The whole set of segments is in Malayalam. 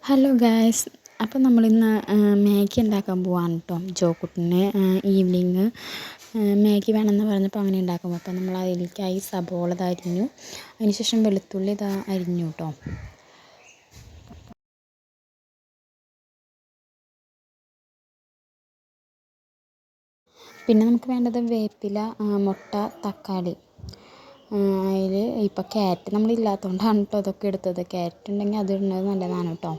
ഹലോ ഗായ്സ്, അപ്പം നമ്മളിന്ന് മാഗി ഉണ്ടാക്കാൻ പോവാണ് കേട്ടോ. ജോക്കുട്ടിന് ഈവനിങ് മാഗി വേണമെന്ന് പറഞ്ഞപ്പോൾ അങ്ങനെ ഉണ്ടാക്കും. അപ്പം നമ്മൾ അതിലേക്കായി സബോള അരിഞ്ഞു, അതിനുശേഷം വെളുത്തുള്ളി അരിഞ്ഞു കേട്ടോ. പിന്നെ നമുക്ക് വേണ്ടത് വേപ്പില, മുട്ട, തക്കാളി. അതിൽ ഇപ്പോൾ ക്യാരറ്റ് നമ്മളില്ലാത്തതുകൊണ്ടാണ് കേട്ടോ അതൊക്കെ എടുത്തത്. ക്യാരറ്റ് ഉണ്ടെങ്കിൽ അത് ഇടുന്നത് നല്ലതാണ് കേട്ടോ.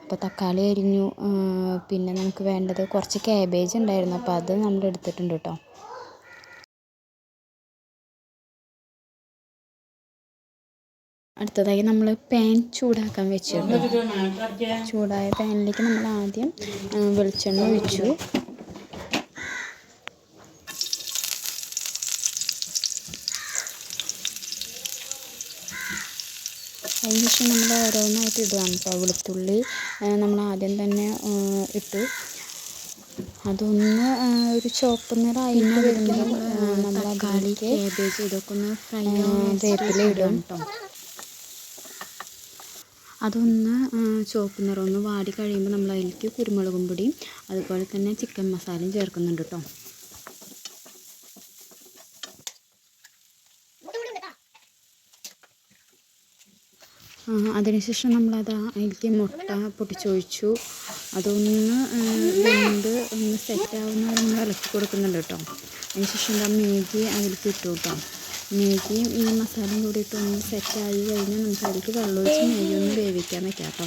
അപ്പോൾ തക്കാളി അരിഞ്ഞു. പിന്നെ നമുക്ക് വേണ്ടത് കുറച്ച് ക്യാബേജ് ഉണ്ടായിരുന്നു, അപ്പോൾ അത് നമ്മൾ എടുത്തിട്ടുണ്ട് കേട്ടോ. അടുത്തതായി നമ്മൾ പാൻ ചൂടാക്കാൻ വെച്ചിരുന്നു. ചൂടായ പാനിലേക്ക് നമ്മൾ ആദ്യം വെളിച്ചെണ്ണ ഒഴിച്ചു. അതിനുശേഷം നമ്മൾ ഓരോന്നായിട്ട് ഇടുകയാണ് കേട്ടോ. വെളുത്തുള്ളി നമ്മൾ ആദ്യം തന്നെ ഇട്ടു. അതൊന്ന് ഒരു ചുവപ്പ് നിറമായിട്ട് വരുമ്പോൾ നമ്മൾ അതിലേക്ക് ക്യാബേജ് ഇതൊക്കെ ഒന്ന് ഫ്രൈ വേപ്പില ഇടും കേട്ടോ. അതൊന്ന് ചുവപ്പ് നിറം ഒന്ന് വാടി കഴിയുമ്പോൾ നമ്മൾ അതിലേക്ക് കുരുമുളകും പൊടിയും അതുപോലെ തന്നെ ചിക്കൻ മസാലയും ചേർക്കുന്നുണ്ട് കേട്ടോ. അതിനുശേഷം അതിലേക്ക് മുട്ട പൊട്ടിച്ചൊഴിച്ചു. അതൊന്ന് ഒന്ന് സെറ്റാവുന്ന നമ്മൾ ഇളക്കി കൊടുക്കുന്നുണ്ട് കേട്ടോ. അതിനുശേഷം മാഗി അതിലേക്ക് ഇട്ടു കേട്ടോ. മാഗിയും ഈ മസാലയും കൂടിയിട്ട് ഒന്ന് സെറ്റായി കഴിഞ്ഞാൽ നമുക്ക് അതിലേക്ക് വെള്ളമൊഴിച്ച് മാഗി ഒന്ന് വേവിക്കാൻ വെക്കാം കേട്ടോ.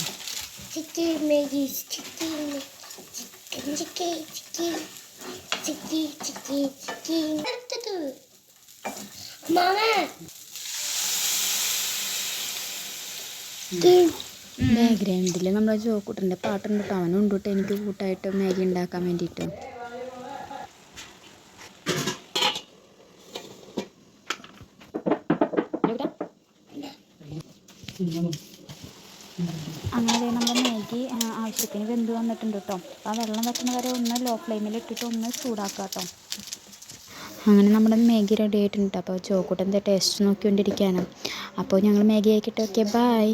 ബാക്ക്ഗ്രൗണ്ടിൽ നമ്മളെ ജോക്കുട്ടൻ്റെ പാട്ടുണ്ട് കേട്ടോ. അവനുണ്ട് കേട്ടോ എനിക്ക് കൂട്ടായിട്ട് മാഗി ഉണ്ടാക്കാൻ വേണ്ടിയിട്ട്. അങ്ങനെ നമ്മുടെ മാഗി ആവശ്യത്തിന് വെന്ത് വന്നിട്ടുണ്ട് കേട്ടോ. അപ്പോൾ ആ വെള്ളം വറ്റുന്ന വരെ ഒന്ന് ലോ ഫ്ലെയിമിൽ ഇട്ടിട്ട് ഒന്ന് ചൂടാക്കുക കേട്ടോ. അങ്ങനെ നമ്മുടെ മാഗി റെഡി ആയിട്ടുണ്ട്. അപ്പോൾ ജോക്കുട്ടൻ്റെ ടേസ്റ്റ് നോക്കിക്കൊണ്ടിരിക്കുകയാണ്. അപ്പോൾ ഞങ്ങൾ മാഗി ആക്കിയിട്ട് ഓക്കെ ബൈ.